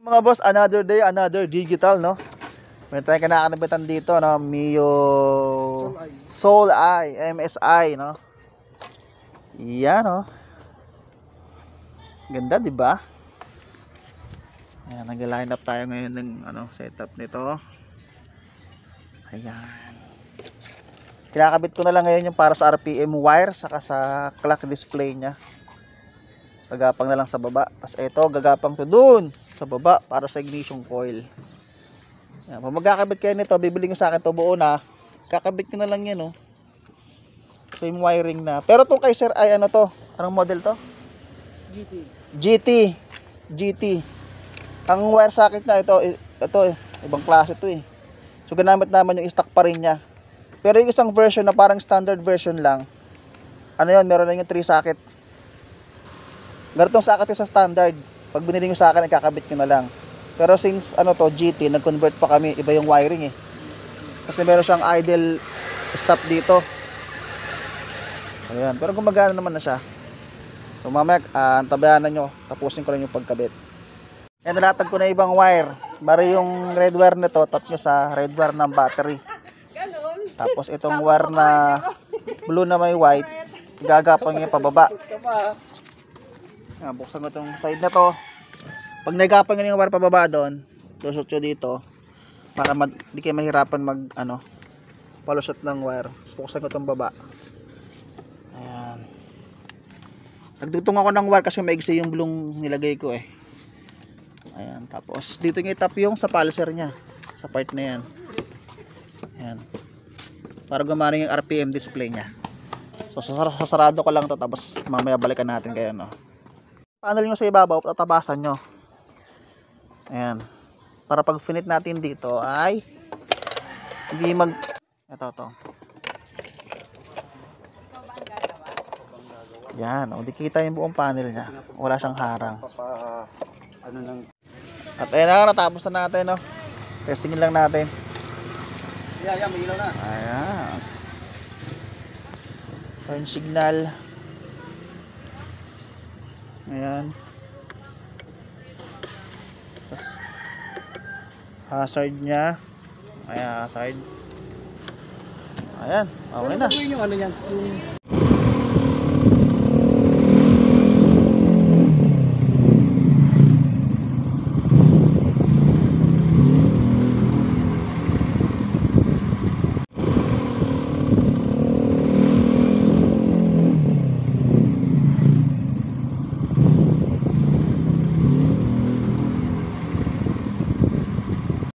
Mga boss, another day, another digital, no? Meron tayong kinakanabitan dito, no? Mio Soul Eye, MSI, no? Yan, no? Ganda, di ba? Ayan, nag-line up tayo ngayon ng setup nito. Ayan. Kinakabit ko na lang ngayon yung para sa RPM wire saka sa clock display niya. Gagapang na lang sa baba. Tapos ito, gagapang to dun sa baba para sa ignition coil. Yan, pag magkakabit kayo nito, bibili nyo sa akin to buo na. Kakabit nyo na lang yan, oh. Same wiring na. Pero itong kay Sir ay ano to? Anong model to? GT. Ang wire socket na ito, ibang klase to eh. So ginamit naman yung stock pa rin niya. Pero yung isang version na parang standard version lang, ano yun, meron na yung 3 socket. Ganitong socket yung sa standard. Pag binili nyo sa akin, ikakabit nyo na lang. Pero since GT, nag-convert pa kami, iba yung wiring eh. Kasi meron siyang idle stop dito. Ayan, pero gumagana naman na siya. So mamaya, antabayanan nyo, tapusin ko lang yung pagkabit. Ayan, nalatag ko na ibang wire. Bari yung red wire nito, tap nyo sa red wire ng battery. Tapos itong wire na blue na may white, gagapang nyo pababa. Ayan, buksan ko itong side na to. Pag nagapang nyo yung wire pababa doon, tusot nyo dito, para di kayo mahirapan palusot ng wire. Tapos buksan ko itong baba. Ayan. Nagdutong ako ng wire kasi maigsi yung blue nilagay ko eh. Ayan. Tapos dito nyo itap yung sa pulser nya. Sa part na yan. Ayan. Para gumana yung RPM display nya. So sasarado ko lang to, tapos mamaya balikan natin kayo, no. Panel nyo sa ibabaw, tatabasan nyo. Ayan. Para pag finit natin dito ay hindi ito. Yan, di kita yung buong panel nya. Wala siyang harang. At ayan na, natapos na natin, no. Testingin lang natin. Yan, may ilaw na. Ayan. Turn signal. Ayan. Tapos hazard nya. Ayan, hazard. Ayan, okay na. Yung ano yan, yung